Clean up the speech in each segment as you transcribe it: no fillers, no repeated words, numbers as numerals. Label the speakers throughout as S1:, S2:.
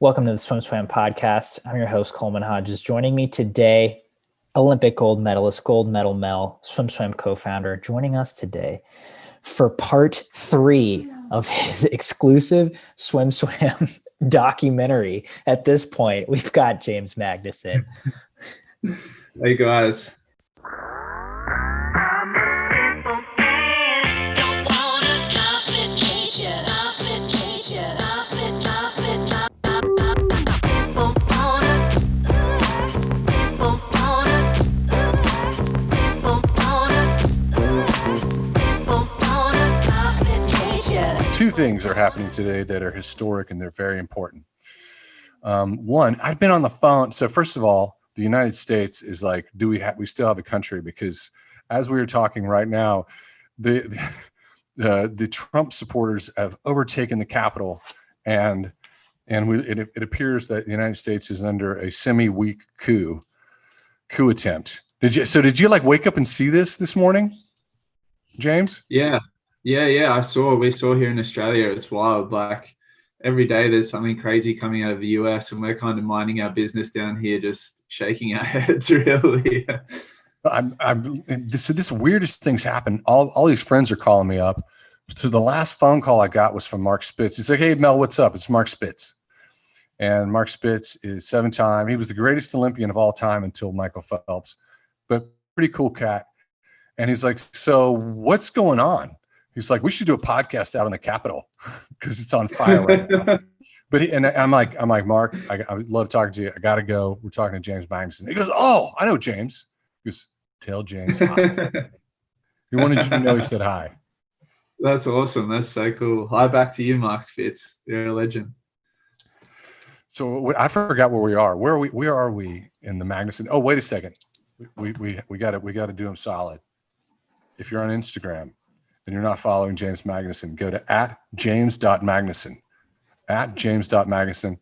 S1: Welcome to the SwimSwam podcast. I'm your host, Coleman Hodges. Joining me today, Olympic gold medalist, gold medal Mel, SwimSwam co-founder, joining us today for part 3 of his exclusive SwimSwam documentary. At this point, we've got James Magnussen.
S2: Hey guys.
S3: Two things are happening today that are historic and they're very important. One, I've been on the phone. So first of all, the United States is like, we still have a country? Because as we are talking right now, the Trump supporters have overtaken the Capitol, and it appears that the United States is under a semi-weak coup attempt. Did you like wake up and see this morning, James?
S2: Yeah. We saw here in Australia. It's wild. Like every day there's something crazy coming out of the US, and we're kind of minding our business down here, just shaking our heads really.
S3: So this weirdest things happen. All these friends are calling me up. So the last phone call I got was from Mark Spitz. He's like, "Hey Mel, what's up?" It's Mark Spitz. And Mark Spitz is 7-time. He was the greatest Olympian of all time until Michael Phelps, but pretty cool cat. And he's like, "So what's going on?" He's like, "We should do a podcast out on the Capitol because it's on fire right now." I'm like, "Mark, I would love talking to you. I got to go. We're talking to James Magnussen." He goes, "Oh, I know James." He goes, "Tell James hi." He wanted you to know he said hi.
S2: That's awesome. That's so cool. Hi back to you, Mark Spitz. You're a legend.
S3: So I forgot where we are. Where are we in the Magnussen? Oh, wait a second. We got to do him solid. If you're on Instagram and you're not following James Magnussen, go to @james.magnussen, @james.magnussen.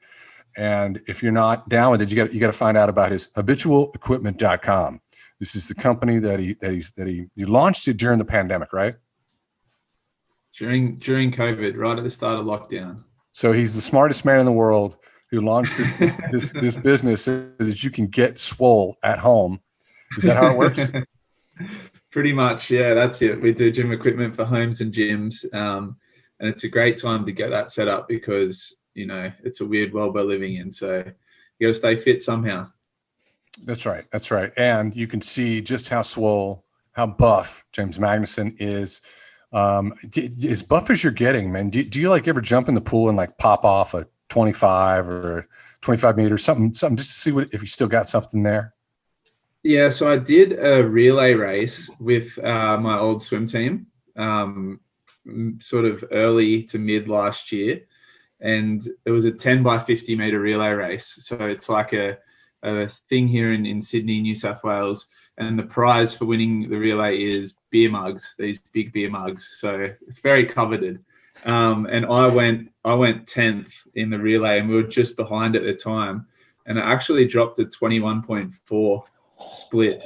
S3: And if you're not down with it, you got to find out about his habitualequipment.com. This is the company that he launched it during the pandemic, right?
S2: During COVID, right at the start of lockdown.
S3: So he's the smartest man in the world who launched this business so that you can get swole at home. Is that how it works?
S2: Pretty much, yeah, that's it. We do gym equipment for homes and gyms, and it's a great time to get that set up because, you know, it's a weird world we're living in. So you got to stay fit somehow. That's
S3: right. And you can see just how swole, how buff James Magnussen is. As buff as you're getting, man. Do you like ever jump in the pool and like pop off a 25 or 25 meters, something just to see if you still got something there?
S2: Yeah, so I did a relay race with my old swim team, sort of early to mid last year, and it was a 10 by 50 meter relay race. So it's like a thing here in Sydney, New South Wales, and the prize for winning the relay is beer mugs, these big beer mugs. So it's very coveted. And I went 10th in the relay, and we were just behind at the time, and I actually dropped a 21.4 split.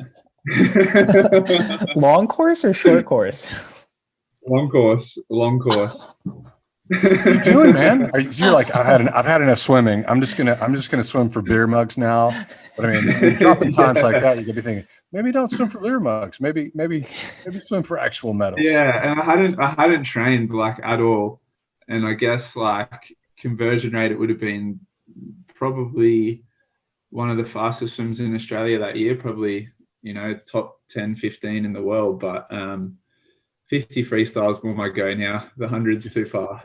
S1: Long course or short course?
S2: Long course.
S3: What are you doing, man? You're like, I've had enough swimming. I'm just gonna swim for beer mugs now. But I mean, if you're dropping times like that, you could be thinking, maybe don't swim for beer mugs. Maybe swim for actual medals.
S2: Yeah, and I hadn't trained like at all, and I guess like conversion rate, it would have been probably one of the fastest swims in Australia that year, probably, you know, top 10, 15 in the world. But 50 freestyle is more my go now. The 100's too far.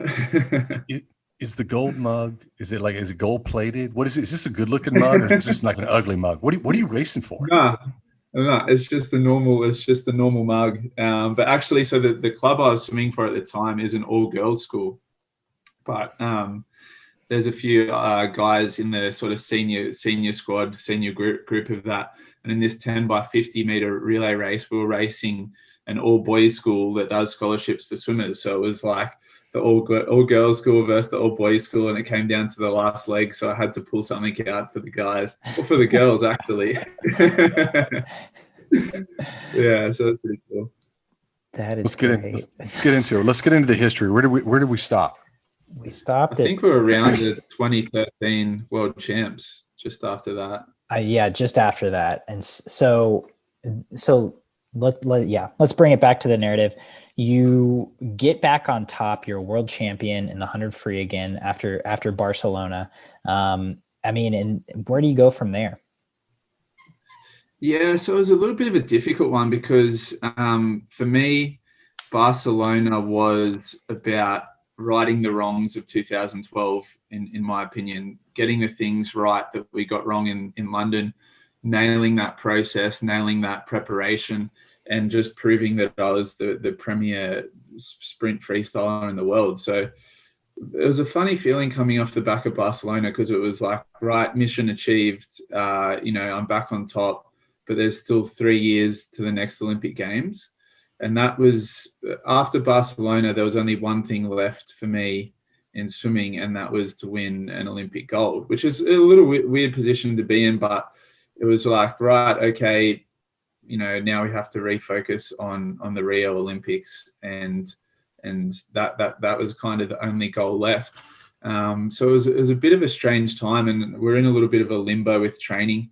S3: Is the gold mug, is it gold plated? What is it? Is this a good looking mug, or is this like an ugly mug? What are you racing for?
S2: No, it's just the normal mug. But actually, so the club I was swimming for at the time is an all girls school. But there's a few guys in the sort of senior squad, senior group of that. And in this 10 by 50 meter relay race, we were racing an all boys school that does scholarships for swimmers. So it was like the all girls school versus the all boys school, and it came down to the last leg. So I had to pull something out for the guys, or for the girls actually. Yeah, so it's pretty cool.
S1: That is
S3: let's get into it. Let's get into the history. Where did we stop?
S1: We stopped
S2: I
S1: it.
S2: think we were around the 2013 World Champs just after that.
S1: Yeah, just after that. And so let's bring it back to the narrative. You get back on top. You're a world champion in the 100 free again after Barcelona. And where do you go from there?
S2: Yeah, so it was a little bit of a difficult one because for me, Barcelona was about righting the wrongs of 2012, in my opinion, getting the things right that we got wrong in London, nailing that process, nailing that preparation, and just proving that I was the premier sprint freestyler in the world. So it was a funny feeling coming off the back of Barcelona because it was like, right, mission achieved. I'm back on top, but there's still 3 years to the next Olympic Games. And that was after Barcelona, there was only one thing left for me in swimming, and that was to win an Olympic gold, which is a little weird position to be in, but it was like, right, okay, now we have to refocus on the Rio Olympics, and that was kind of the only goal left. So it was a bit of a strange time, and we're in a little bit of a limbo with training.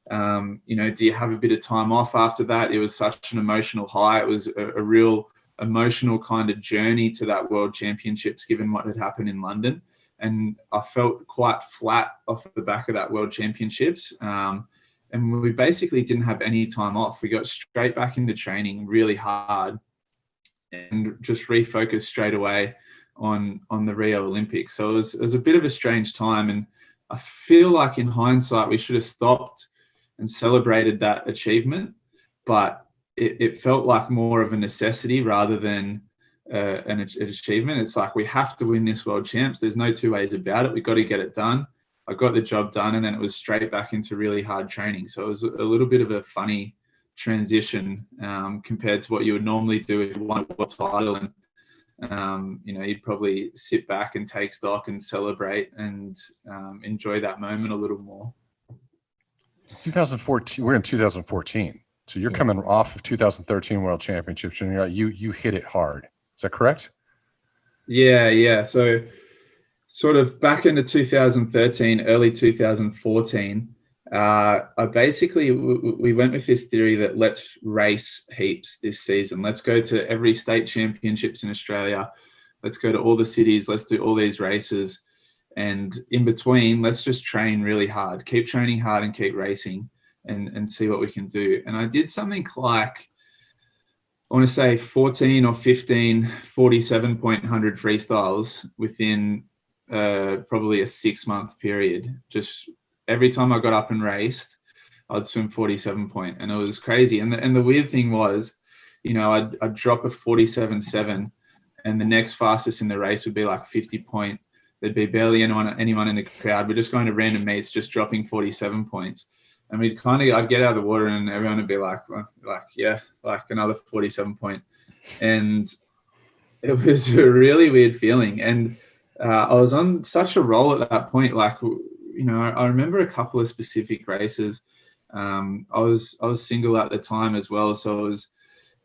S2: Do you have a bit of time off after that? It was such an emotional high. It was a real emotional kind of journey to that World Championships, given what had happened in London. And I felt quite flat off the back of that World Championships. And we basically didn't have any time off. We got straight back into training really hard and just refocused straight away on the Rio Olympics. So it was a bit of a strange time. And I feel like in hindsight, we should have stopped and celebrated that achievement, but it felt like more of a necessity rather than an achievement. It's like, we have to win this World Champs. There's no two ways about it. We've got to get it done. I got the job done, and then it was straight back into really hard training. So it was a little bit of a funny transition compared to what you would normally do if you won a world title. And you'd probably sit back and take stock and celebrate and enjoy that moment a little more.
S3: 2014, we're in 2014. So you're coming off of 2013 World Championships, and you hit it hard. Is that correct?
S2: Yeah. So sort of back into 2013, early 2014, we went with this theory that let's race heaps this season. Let's go to every state championships in Australia. Let's go to all the cities. Let's do all these races. And in between, let's just train really hard, keep training hard and keep racing and see what we can do. And I did something like, I want to say 14 or 15 47-point 100 freestyles within probably a 6-month period. Just every time I got up and raced, I'd swim 47-point, and it was crazy. And the weird thing was, I'd drop a 47.7, and the next fastest in the race would be like 50-point. There'd be barely anyone in the crowd. We're just going to random meets, just dropping 47 points. And I'd get out of the water and everyone would be like another 47-point. And it was a really weird feeling. And I was on such a roll at that point. I remember a couple of specific races. I was single at the time as well. So it was,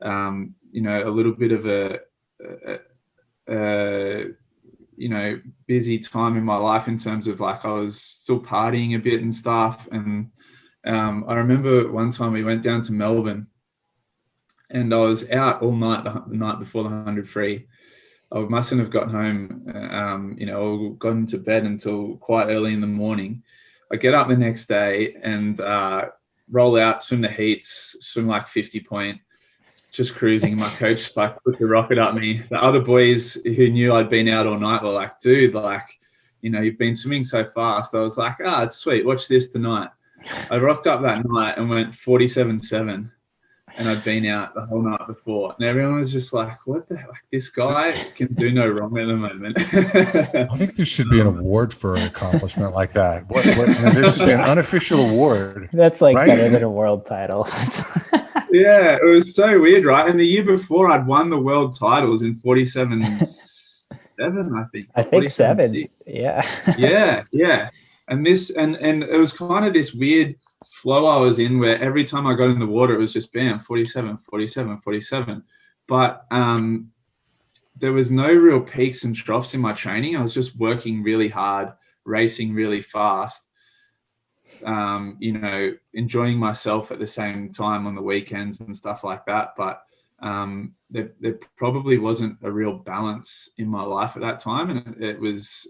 S2: a little bit of a busy time in my life in terms of I was still partying a bit and stuff. And I remember one time we went down to Melbourne, and I was out all night the night before the 100 free. I mustn't have got home, or gone to bed until quite early in the morning. I get up the next day and roll out, swim the heats, swim like 50-point. Just cruising. My coach put the rocket up me. The other boys who knew I'd been out all night were like, dude, you've been swimming so fast. I was like, it's sweet. Watch this tonight. I rocked up that night and went 47.7, and I'd been out the whole night before. And everyone was just like, what the heck? This guy can do no wrong at the moment.
S3: I think there should be an award for an accomplishment like that. There should be an unofficial award.
S1: That's better than a world title.
S2: Yeah, it was so weird, right? And the year before, I'd won the world titles in 47.7, I think.
S1: I think 7. Yeah.
S2: Yeah. And it was kind of this weird flow I was in where every time I got in the water, it was just bam, 47, 47, 47. But there was no real peaks and troughs in my training. I was just working really hard, racing really fast, enjoying myself at the same time on the weekends and stuff like that. But there probably wasn't a real balance in my life at that time. And it was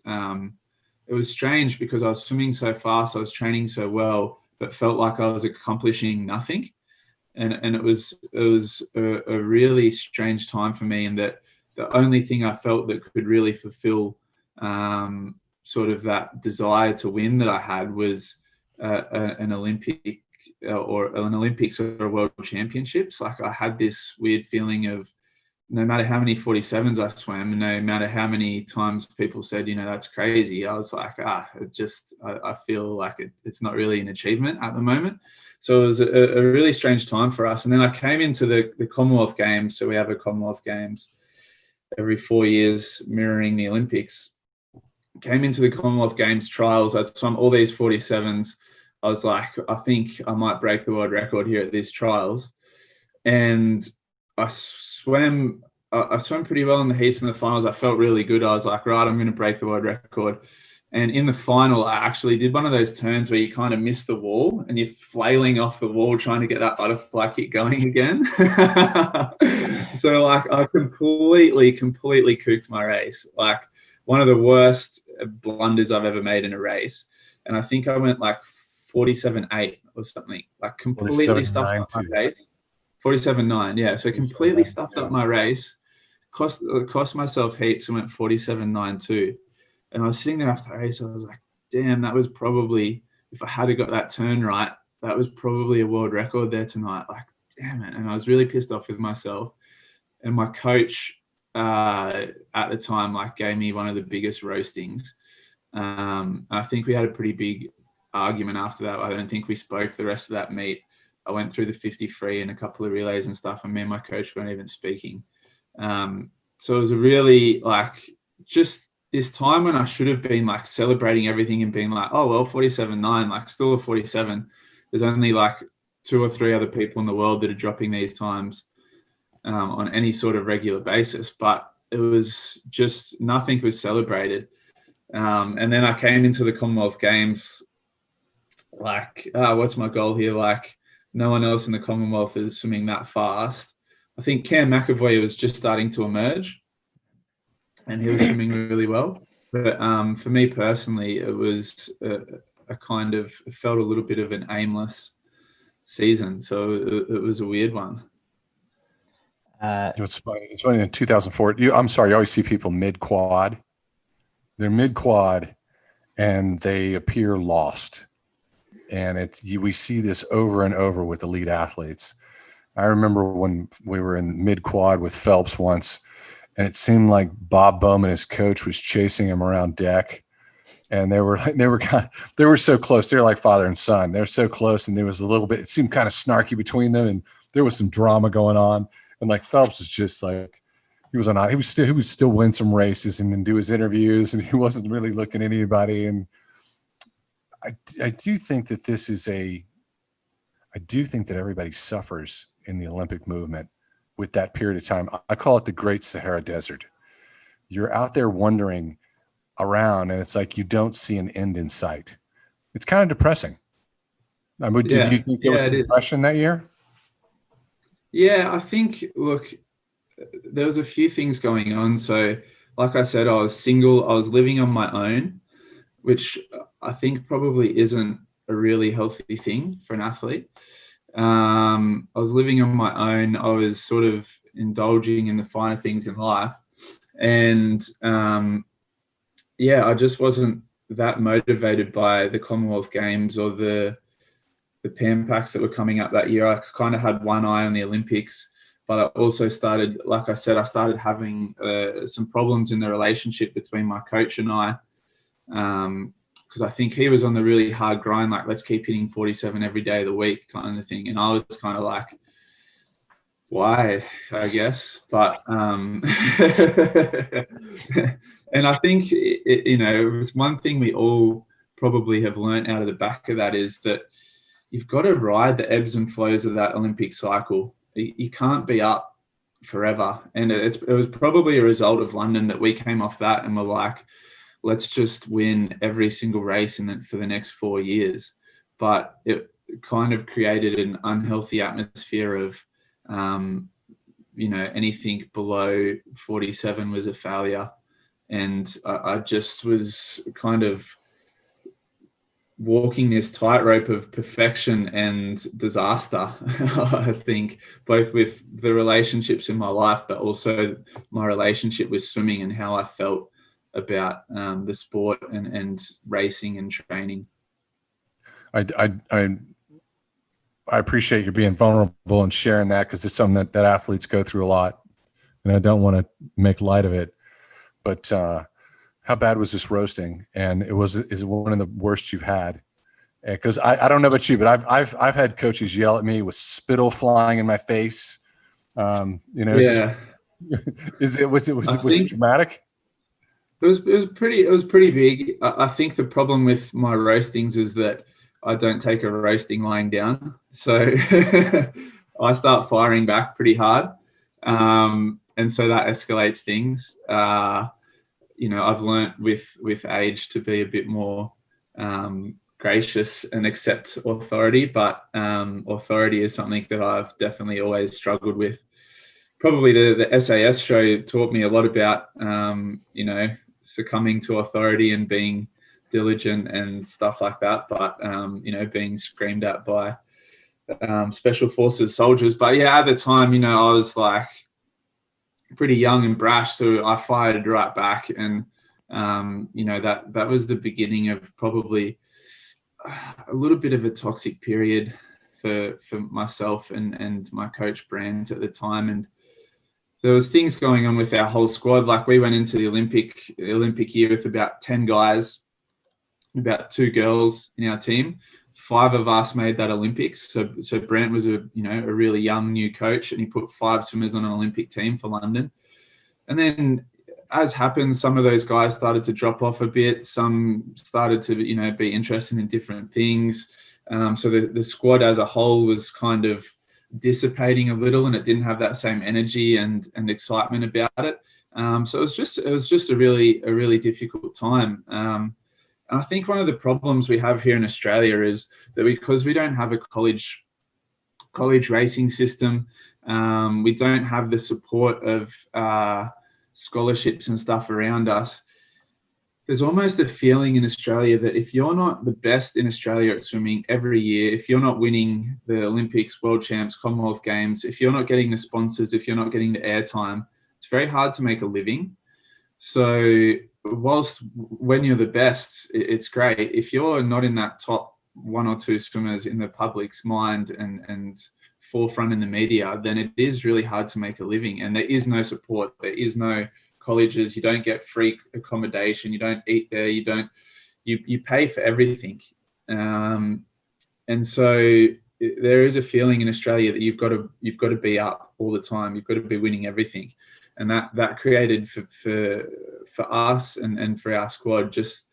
S2: strange because I was swimming so fast, I was training so well, but felt like I was accomplishing nothing. And it was a really strange time for me, in that the only thing I felt that could really fulfill sort of that desire to win that I had was an Olympics or a World Championships. Like, I had this weird feeling of, no matter how many 47s I swam, and no matter how many times people said, that's crazy, I was like, I feel like it's not really an achievement at the moment. So it was a really strange time for us. And then I came into the Commonwealth Games. So we have a Commonwealth Games every 4 years, mirroring the Olympics. Came into the Commonwealth Games trials. I'd swum all these 47s. I was like, I think I might break the world record here at these trials. And I swam pretty well in the heats and the finals. I felt really good. I was like, right, I'm going to break the world record. And in the final, I actually did one of those turns where you kind of miss the wall and you're flailing off the wall trying to get that butterfly kick going again. So like, I completely cooked my race. Like, one of the worst blunders I've ever made in a race. And I think I went like 47.8 or something, like completely stuffed up my race. 47.9, yeah. So completely stuffed up my race, cost myself heaps, and went 47.92. And I was sitting there after the race, I was like, damn, that was probably, if I had got that turn right, that was probably a world record there tonight. Like, damn it. And I was really pissed off with myself. And my coach at the time, like, gave me one of the biggest roastings. I think we had a pretty big argument after that. I don't think we spoke the rest of that meet. I went through the 53 and a couple of relays and stuff, and me and my coach weren't even speaking. So it was a really, like, just this time when I should have been like celebrating everything and being like, oh, well, 47.9, like, still a 47. There's only like 2 or 3 other people in the world that are dropping these times on any sort of regular basis. But it was just, nothing was celebrated. And then I came into the Commonwealth Games like, what's my goal here? Like, no one else in the Commonwealth is swimming that fast. I think Cam McAvoy was just starting to emerge, and he was swimming really well. But for me personally, it was a kind of, it felt a little bit of an aimless season. So it was a weird one.
S3: It's funny. It's funny in 2004. I'm sorry, you always see people mid-quad. They're mid-quad, and they appear lost. And we see this over and over with elite athletes. I remember when we were in mid-quad with Phelps once, and it seemed like Bob Bowman, his coach, was chasing him around deck. And they were so close. They were like father and son. They're so close, and there was a little bit, it seemed kind of snarky between them, and there was some drama going on. And like, Phelps was just like, he would still win some races and then do his interviews, and he wasn't really looking at anybody. And I do think that everybody suffers in the Olympic movement with that period of time. I call it the Great Sahara Desert. You're out there wandering around, and it's like you don't see an end in sight. It's kind of depressing. Did you think there was some depression that year?
S2: Yeah, I think, look, there was a few things going on. So like I said, I was single. I was living on my own, which I think probably isn't a really healthy thing for an athlete. I was living on my own. I was sort of indulging in the finer things in life. And I just wasn't that motivated by the Commonwealth Games or the Pan Packs that were coming up that year. I kind of had one eye on the Olympics, but I also started, like I said, I started having some problems in the relationship between my coach and I, because I think he was on the really hard grind, like, let's keep hitting 47 every day of the week kind of thing. And I was kind of like, why, I guess. But and I think it's one thing we all probably have learned out of the back of that, is that you've got to ride the ebbs and flows of that Olympic cycle. You can't be up forever. And it was probably a result of London that we came off that and were like, let's just win every single race for the next 4 years. But it kind of created an unhealthy atmosphere of, anything below 47 was a failure. And I just was kind of walking this tightrope of perfection and disaster, I think, both with the relationships in my life, but also my relationship with swimming and how I felt about the sport and racing and training.
S3: I appreciate you being vulnerable and sharing that, because it's something that athletes go through a lot, and I don't want to make light of it. But how bad was this roasting? And is it one of the worst you've had? Because I don't know about you, but I've had coaches yell at me with spittle flying in my face. Was it dramatic?
S2: It was pretty big. I think the problem with my roastings is that I don't take a roasting lying down, so I start firing back pretty hard, and so that escalates things. I've learnt with age to be a bit more gracious and accept authority, but authority is something that I've definitely always struggled with. Probably the SAS show taught me a lot about, succumbing to authority and being diligent and stuff like that. But, being screamed at by special forces soldiers. But yeah, at the time, I was like pretty young and brash, so I fired right back. And, that was the beginning of probably a little bit of a toxic period for myself and my coach Brandt at the time. And there was things going on with our whole squad. Like, we went into the Olympic year with about 10 guys, about 2 girls in our team. 5 of us made that Olympics. So Brandt was a really young new coach, and he put 5 swimmers on an Olympic team for London. And then, as happened, some of those guys started to drop off a bit. Some started to, be interested in different things. So the squad as a whole was kind of dissipating a little, and it didn't have that same energy and excitement about it. So it was just a really difficult time. And I think one of the problems we have here in Australia is that because we don't have a college racing system, we don't have the support of scholarships and stuff around us. There's almost a feeling in Australia that if you're not the best in Australia at swimming every year, if you're not winning the Olympics, World Champs, Commonwealth Games, if you're not getting the sponsors, if you're not getting the airtime, it's very hard to make a living. So whilst when you're the best, it's great. If you're not in that top 1 or 2 swimmers in the public's mind and forefront in the media, then it is really hard to make a living. And there is no support. There is no colleges. You don't get free accommodation. You don't eat there. You pay for everything. And so there is a feeling in Australia that you've got to be up all the time. You've got to be winning everything. And that created for us and for our squad just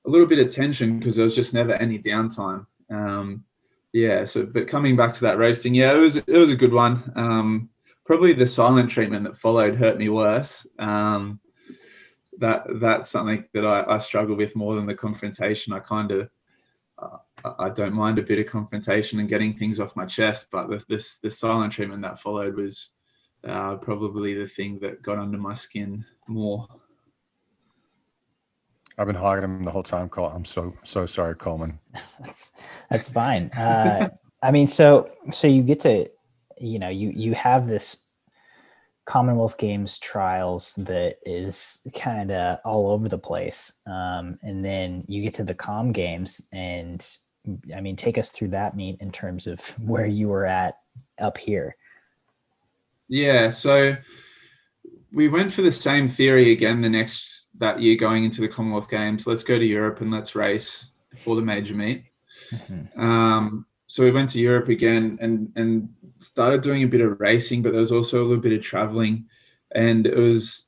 S2: a little bit of tension, because there was just never any downtime. But coming back to that roasting, it was a good one. Probably the silent treatment that followed hurt me worse. That's something that I struggle with more than the confrontation. I don't mind a bit of confrontation and getting things off my chest, but the silent treatment that followed was probably the thing that got under my skin more.
S3: I've been hogging him the whole time, Cole. I'm so sorry, Coleman.
S1: That's fine. I mean, so you get to, you have this Commonwealth Games trials that is kind of all over the place. And then you get to the Com Games, and I mean, take us through that meet in terms of where you were at up here. Yeah.
S2: So we went for the same theory again that year going into the Commonwealth Games. Let's go to Europe and let's race for the major meet. Mm-hmm. So we went to Europe again and started doing a bit of racing, but there was also a little bit of traveling. And it was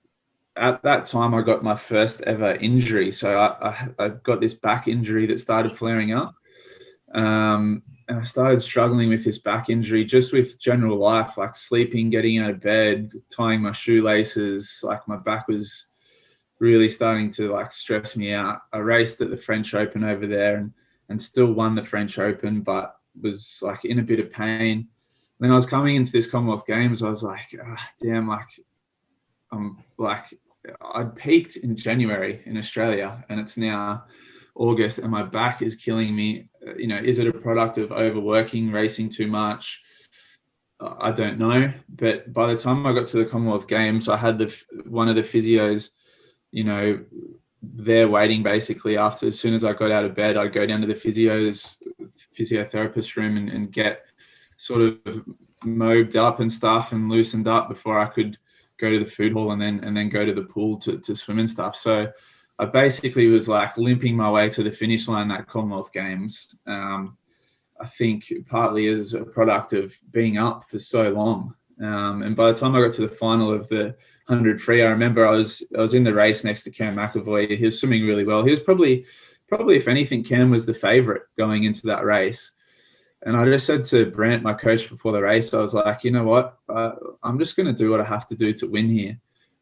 S2: at that time I got my first ever injury. So I got this back injury that started flaring up. and I started struggling with this back injury, just with general life, like sleeping, getting out of bed, tying my shoelaces. Like my back was really starting to like stress me out. I raced at the French Open over there and still won the French Open, but was like in a bit of pain. Then I was coming into this Commonwealth Games. I was like, damn, like I'd peaked in January in Australia, and it's now August, and my back is killing me. Is it a product of overworking, racing too much? I don't know. But by the time I got to the Commonwealth Games, I had one of the physios, there waiting basically. After, as soon as I got out of bed, I'd go down to the physiotherapist room and get sort of mobed up and stuff and loosened up before I could go to the food hall and then go to the pool to swim and stuff. So I basically was like limping my way to the finish line that Commonwealth Games. I think partly as a product of being up for so long. And by the time I got to the final of the 100 free, I remember I was in the race next to Cam McAvoy. He was swimming really well. He was probably if anything, Cam was the favorite going into that race. And I just said to Brent, my coach, before the race, I was like, you know what? I'm just going to do what I have to do to win here.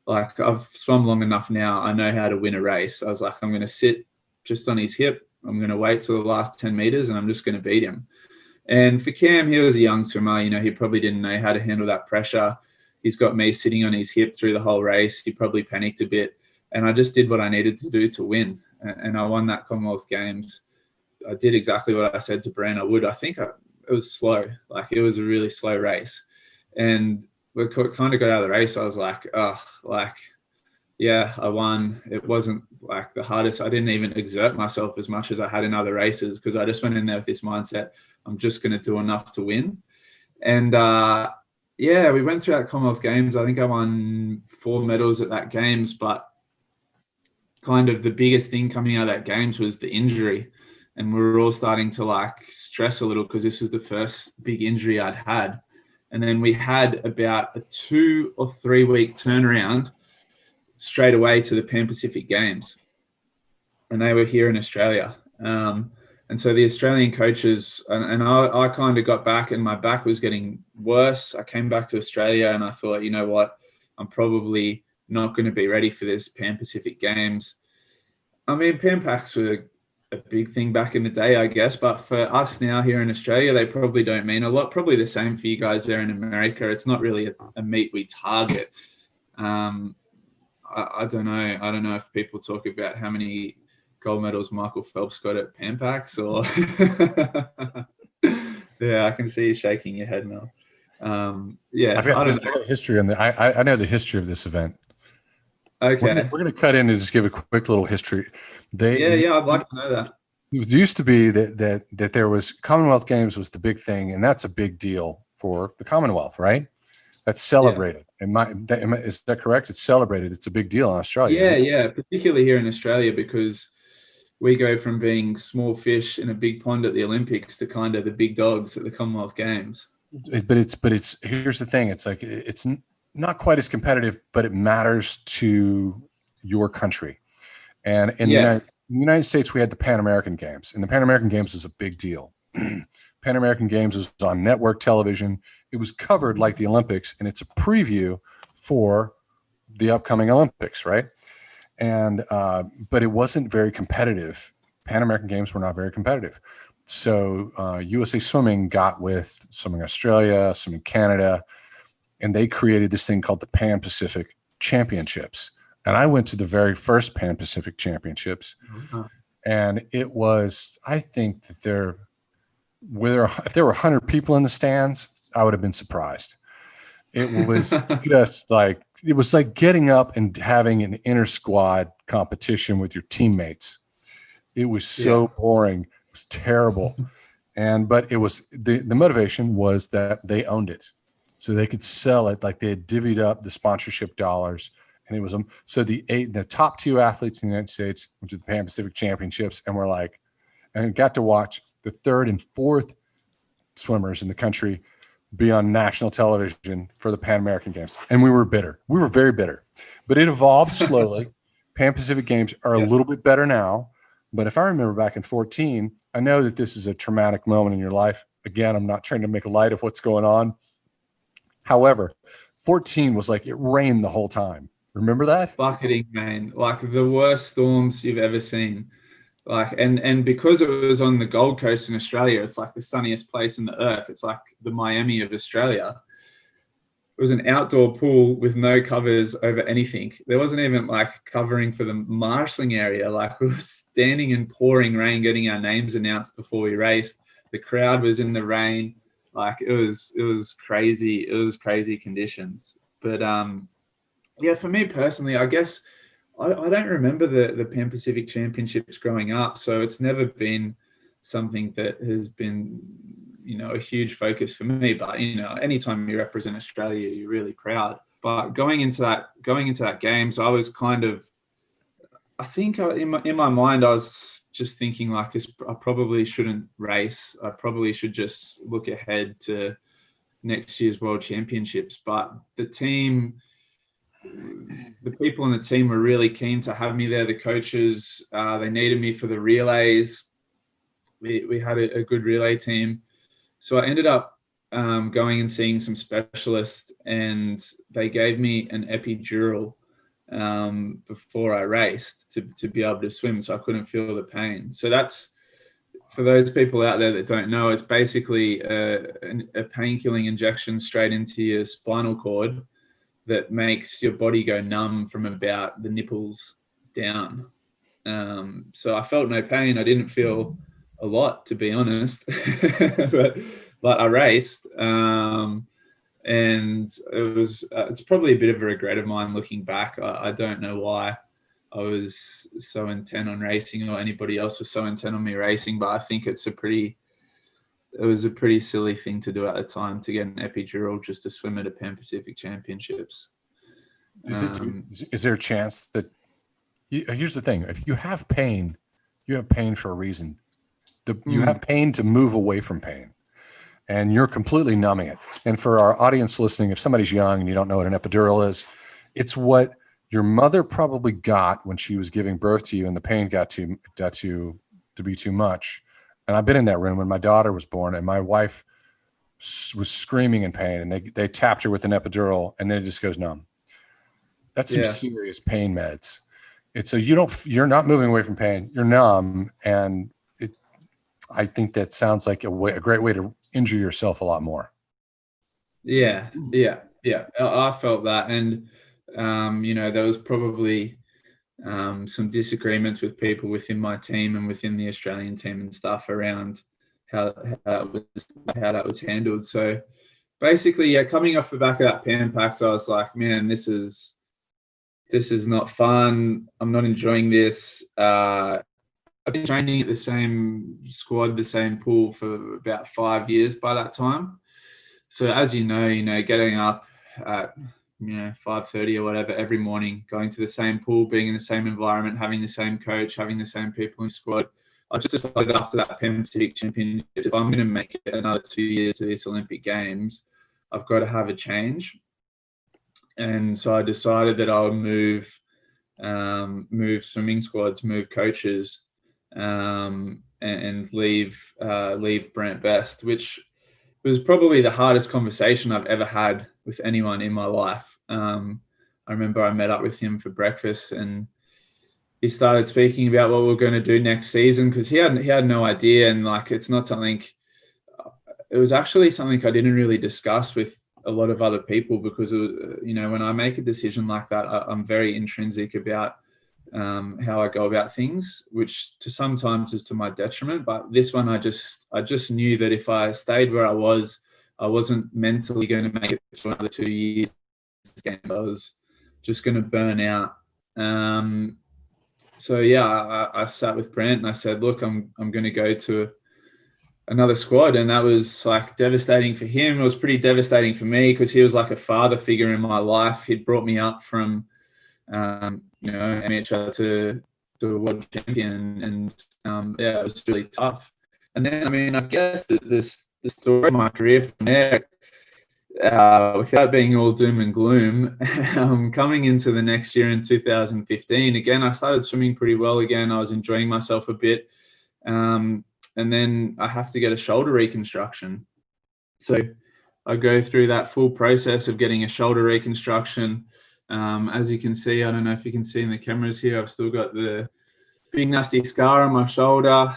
S2: Like, I've swum long enough now. I know how to win a race. I was like, I'm going to sit just on his hip. I'm going to wait till the last 10 meters and I'm just going to beat him. And for Cam, he was a young swimmer. He probably didn't know how to handle that pressure. He's got me sitting on his hip through the whole race. He probably panicked a bit. And I just did what I needed to do to win. And I won that Commonwealth Games. I did exactly what I said to Brent I would. I think it was slow. Like, it was a really slow race. And we kind of got out of the race. I was like, yeah, I won. It wasn't like the hardest. I didn't even exert myself as much as I had in other races because I just went in there with this mindset. I'm just going to do enough to win. And we went through that Commonwealth Games. I think I won 4 medals at that Games, but kind of the biggest thing coming out of that Games was the injury. And we were all starting to like stress a little because this was the first big injury I'd had. And then we had about a 2 or 3 week turnaround straight away to the Pan Pacific Games. And they were here in Australia. And so the Australian coaches, and I kind of got back and my back was getting worse. I came back to Australia and I thought, you know what, I'm probably not going to be ready for this Pan Pacific Games. I mean, Pan Pacs were a big thing back in the day, I guess, but for us now here in Australia, they probably don't mean a lot. Probably the same for you guys there in America. It's not really a meet we target. I don't know. I don't know if people talk about how many gold medals Michael Phelps got at Pan Pacs or yeah, I can see you shaking your head, Mel.
S3: I've got a history on I know the history of this event.
S2: Okay.
S3: We're going to cut in and just give a quick little history.
S2: I'd like to know that.
S3: It used to be that there was Commonwealth Games was the big thing, and that's a big deal for the Commonwealth, right? That's celebrated. Yeah. Is that correct? It's celebrated. It's a big deal in Australia.
S2: Yeah, particularly here in Australia because we go from being small fish in a big pond at the Olympics to kind of the big dogs at the Commonwealth Games.
S3: But it's here's the thing. It's like it's not quite as competitive, but it matters to your country. And in the United States, we had the Pan American Games, and the Pan American Games is a big deal. Pan American Games is on network television. It was covered like the Olympics, and it's a preview for the upcoming Olympics, right? And but it wasn't very competitive. Pan American Games were not very competitive. So USA Swimming got with Swimming Australia, Swimming Canada, and they created this thing called the Pan Pacific Championships. And I went to the very first Pan Pacific Championships. Mm-hmm. And it was, I think that if there were 100 people in the stands, I would have been surprised. It was just like, it was like getting up and having an inter squad competition with your teammates. It was so boring. It was terrible. But it was, the motivation was that they owned it. So they could sell it, like they had divvied up the sponsorship dollars. And it was so the top 2 athletes in the United States went to the Pan Pacific Championships and got to watch the 3rd and 4th swimmers in the country be on national television for the Pan American Games. And we were bitter. We were very bitter. But it evolved slowly. Pan Pacific Games are a little bit better now. But if I remember back in 14, I know that this is a traumatic moment in your life. Again, I'm not trying to make light of what's going on. However, 14 was like it rained the whole time. Remember that?
S2: Bucketing rain, like the worst storms you've ever seen. Like, and because it was on the Gold Coast in Australia, it's like the sunniest place in the earth. It's like the Miami of Australia. It was an outdoor pool with no covers over anything. There wasn't even like covering for the marshalling area. Like, we were standing in pouring rain, getting our names announced before we raced. The crowd was in the rain. Like, it was crazy. It was crazy conditions. But yeah, for me personally, I guess I don't remember the Pan Pacific Championships growing up, so it's never been something that has been, a huge focus for me. But anytime you represent Australia, you're really proud. But going into that games, I was kind of, I think in my mind, I was just thinking like, I probably shouldn't race. I probably should just look ahead to next year's World Championships. But the people on the team were really keen to have me there. The coaches, they needed me for the relays. We had a good relay team. So I ended up going and seeing some specialists, and they gave me an epidural before I raced to be able to swim, so I couldn't feel the pain. So that's, for those people out there that don't know, it's basically a pain-killing injection straight into your spinal cord that makes your body go numb from about the nipples down. So I felt no pain. I didn't feel a lot, to be honest, but I raced. And it's probably a bit of a regret of mine looking back. I don't know why I was so intent on racing, or anybody else was so intent on me racing, but I think it was a pretty silly thing to do at the time, to get an epidural just to swim at a Pan Pacific Championships.
S3: Is there a chance that here's the thing: if you have pain, you have pain for a reason. You have pain to move away from pain, and you're completely numbing it. And for our audience listening, if somebody's young and you don't know what an epidural is, it's what your mother probably got when she was giving birth to you, and the pain got to be too much. And I've been in that room when my daughter was born, and my wife was screaming in pain, and they tapped her with an epidural, and then it just goes numb. That's some serious pain meds. It's you're not moving away from pain. You're numb, and I think that sounds like a great way to injure yourself a lot more.
S2: Yeah. I felt that, and there was probably some disagreements with people within my team and within the Australian team and stuff around how that was handled. So basically, coming off the back of that Pan Pacs, I was like, man, this is not fun. I'm not enjoying this. I've been training at the same squad, the same pool for about 5 years by that time. So as you know, getting up at 5:30 or whatever every morning, going to the same pool, being in the same environment, having the same coach, having the same people in the squad. I just decided after that Pan Pacific Championship, if I'm going to make it another 2 years to this Olympic Games, I've got to have a change. And so I decided that I would move swimming squads, move coaches, and leave Brent Best, which was probably the hardest conversation I've ever had with anyone in my life. I remember I met up with him for breakfast, and he started speaking about what we're going to do next season, because he had no idea, and like it was actually something I didn't really discuss with a lot of other people, because when I make a decision like that, I'm very intrinsic about how I go about things, which sometimes is to my detriment. But this one, I just knew that if I stayed where I wasn't mentally going to make it for another 2 years. I was just going to burn out. So I sat with Brent and I said, look, I'm going to go to another squad. And that was like devastating for him. It was pretty devastating for me, because he was like a father figure in my life. He'd brought me up from amateur to a world champion, and it was really tough. And then, I guess the story of my career from there, without being all doom and gloom, coming into the next year in 2015, again, I started swimming pretty well again. I was enjoying myself a bit. And then I have to get a shoulder reconstruction. So I go through that full process of getting a shoulder reconstruction. As you can see, I don't know if you can see in the cameras here, I've still got the big nasty scar on my shoulder.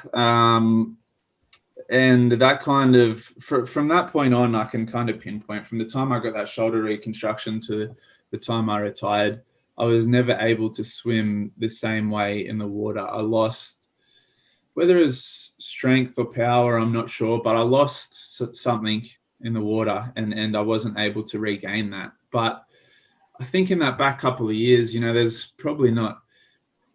S2: And that kind of, from that point on, I can kind of pinpoint from the time I got that shoulder reconstruction to the time I retired, I was never able to swim the same way in the water. I lost, whether it was strength or power, I'm not sure, but I lost something in the water and I wasn't able to regain that. But I think in that back couple of years, there's probably not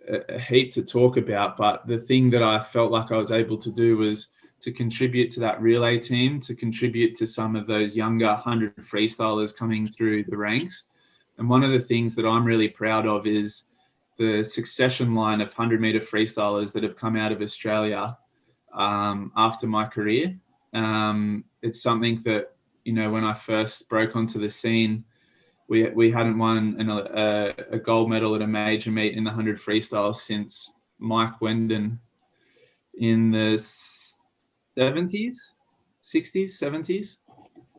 S2: a heap to talk about, but the thing that I felt like I was able to do was to contribute to that relay team, to contribute to some of those younger 100 freestylers coming through the ranks. And one of the things that I'm really proud of is the succession line of 100-meter freestylers that have come out of Australia after my career. It's something that, when I first broke onto the scene, we hadn't won a gold medal at a major meet in the 100 freestyle since Mike Wendon in the 60s, 70s.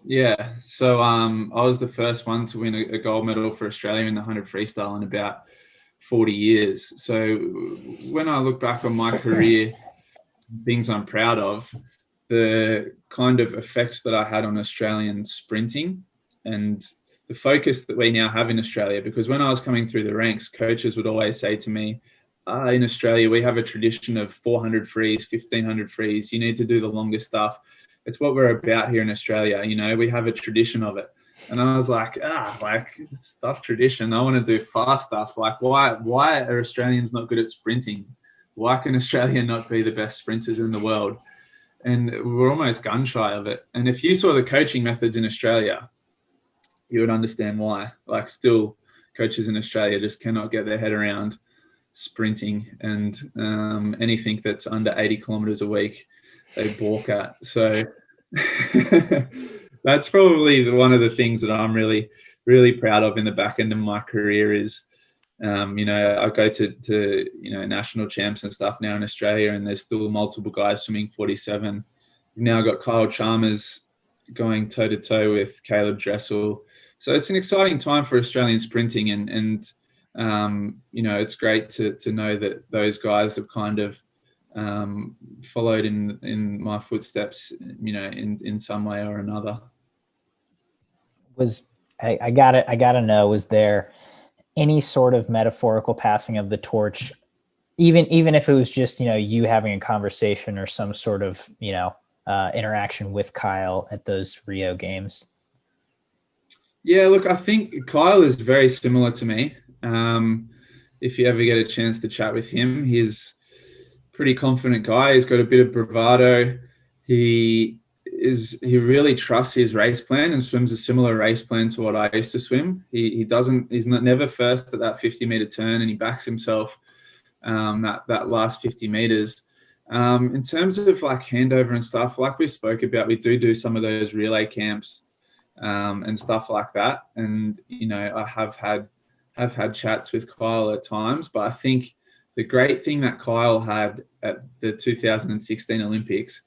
S2: Yeah. So I was the first one to win a gold medal for Australia in the 100 freestyle in about 40 years. So when I look back on my career, things I'm proud of, the kind of effects that I had on Australian sprinting and the focus that we now have in Australia, because when I was coming through the ranks, coaches would always say to me, in Australia, we have a tradition of 400 frees, 1500 frees. You need to do the longest stuff. It's what we're about here in Australia. We have a tradition of it. And I was like, stuff tradition. I want to do fast stuff. Like, why are Australians not good at sprinting? Why can Australia not be the best sprinters in the world? And we're almost gun shy of it. And if you saw the coaching methods in Australia, you would understand why. Like, still, coaches in Australia just cannot get their head around sprinting, and anything that's under 80 kilometers a week, they balk at. So that's probably one of the things that I'm really, really proud of in the back end of my career is, I go to national champs and stuff now in Australia, and there's still multiple guys swimming 47. We've now got Kyle Chalmers going toe to toe with Caleb Dressel. So it's an exciting time for Australian sprinting, and it's great to know that those guys have kind of followed in my footsteps, in some way or another.
S1: I gotta know, was there any sort of metaphorical passing of the torch, even if it was just, you having a conversation or some sort of, interaction with Kyle at those Rio games?
S2: Yeah, look, I think Kyle is very similar to me. If you ever get a chance to chat with him, he's a pretty confident guy. He's got a bit of bravado. He really trusts his race plan and swims a similar race plan to what I used to swim. He's never first at that 50-meter turn, and he backs himself that last 50 meters. In terms of like handover and stuff, like we spoke about, we do some of those relay camps and stuff like that. And, I have had chats with Kyle at times, but I think the great thing that Kyle had at the 2016 Olympics,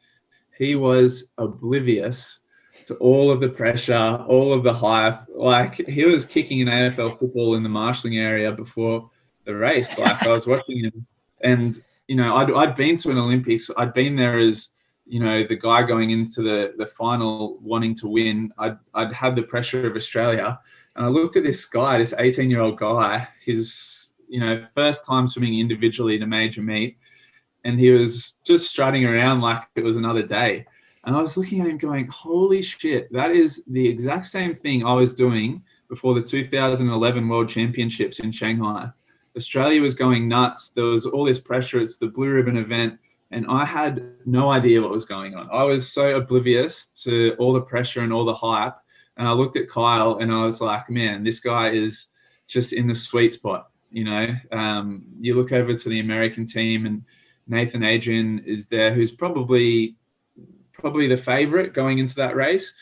S2: he was oblivious to all of the pressure, all of the hype. Like, he was kicking an AFL football in the marshalling area before the race. Like, I was watching him, and I'd been to an Olympics. I'd been there as the guy going into the final wanting to win. I'd had the pressure of Australia, and I looked at this guy, this 18-year-old guy, his first time swimming individually in a major meet, and he was just strutting around like it was another day. And I was looking at him going, holy shit, that is the exact same thing I was doing before the 2011 World Championships in Shanghai. Australia was going nuts. There was all this pressure. It's the blue ribbon event. And I had no idea what was going on. I was so oblivious to all the pressure and all the hype. And I looked at Kyle and I was like, man, this guy is just in the sweet spot. You look over to the American team, and Nathan Adrian is there, who's probably the favorite going into that race.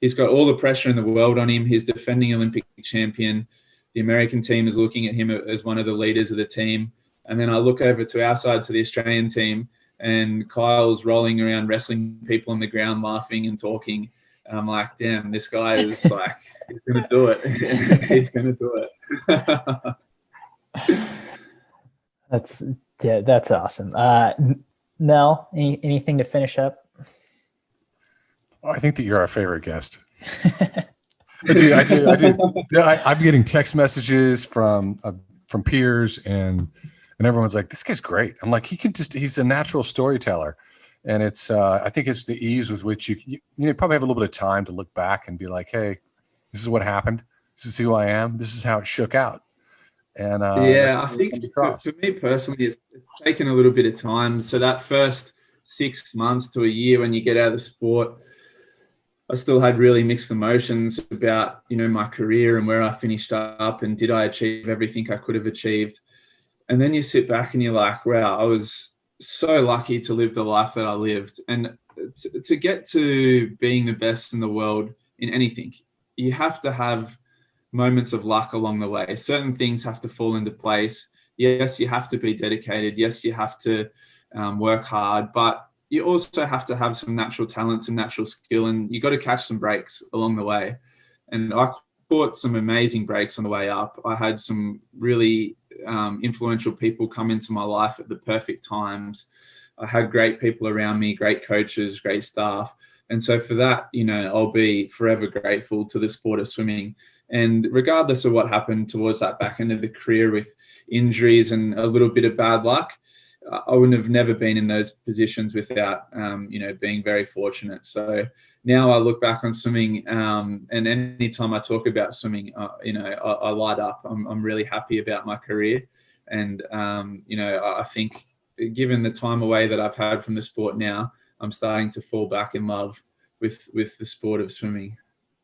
S2: he's got all the pressure in the world on him. He's defending Olympic champion. The American team is looking at him as one of the leaders of the team. And then I look over to our side, to the Australian team, and Kyle's rolling around, wrestling people on the ground, laughing and talking. And I'm like, damn, this guy is like, he's going to do it. He's going to do it.
S1: That's awesome. Mel, anything to finish up?
S3: I think that you're our favorite guest. I do. Yeah, I'm getting text messages from peers and everyone's like, this guy's great. I'm like, he's a natural storyteller. And it's, I think it's the ease with which you probably have a little bit of time to look back and be like, hey, this is what happened. This is who I am. This is how it shook out. And
S2: I think for me personally, it's taken a little bit of time. So that first 6 months to a year when you get out of the sport, I still had really mixed emotions about, my career and where I finished up and did I achieve everything I could have achieved. And then you sit back and you're like, wow, I was so lucky to live the life that I lived. And to get to being the best in the world in anything, you have to have moments of luck along the way. Certain things have to fall into place. Yes, you have to be dedicated. Yes, you have to work hard, but you also have to have some natural talent, some natural skill, and you got to catch some breaks along the way. And I caught some amazing breaks on the way up. I had some really influential people come into my life at the perfect times. I had great people around me, great coaches, great staff. And so for that, I'll be forever grateful to the sport of swimming. And regardless of what happened towards that back end of the career with injuries and a little bit of bad luck, I wouldn't have never been in those positions without, being very fortunate. So now I look back on swimming, and anytime I talk about swimming, I light up. I'm really happy about my career. And, I think given the time away that I've had from the sport now, I'm starting to fall back in love with the sport of swimming.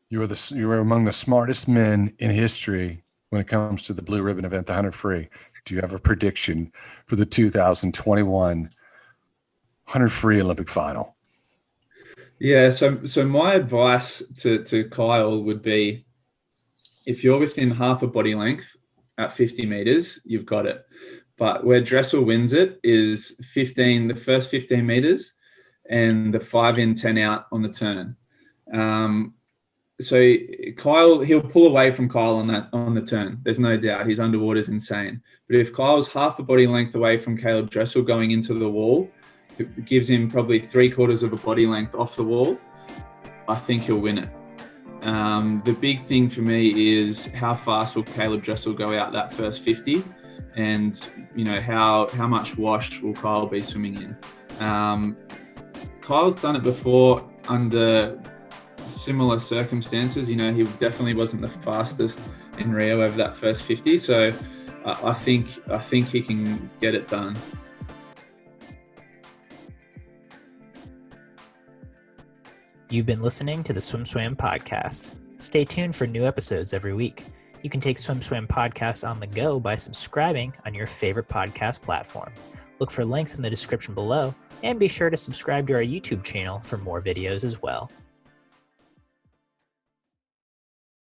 S3: You were among the smartest men in history when it comes to the blue ribbon event, the 100 free. Do you have a prediction for the 2021 100 free Olympic final?
S2: Yeah, so my advice to Kyle would be, if you're within half a body length at 50 meters, you've got it. But where Dressel wins it is the first 15 meters and the 5 in, 10 out on the turn. So Kyle, he'll pull away from Kyle on the turn. There's no doubt. His underwater is insane. But if Kyle's half a body length away from Caleb Dressel going into the wall, it gives him probably 3/4 of a body length off the wall, I think he'll win it. The big thing for me is how fast will Caleb Dressel go out that first 50, and how much wash will Kyle be swimming in. Kyle's done it before under similar circumstances. He definitely wasn't the fastest in Rio over that first 50. So I think he can get it done.
S1: You've been listening to the SwimSwam podcast. Stay tuned for new episodes every week. You can take SwimSwam podcast on the go by subscribing on your favorite podcast platform. Look for links in the description below, and be sure to subscribe to our YouTube channel for more videos as well.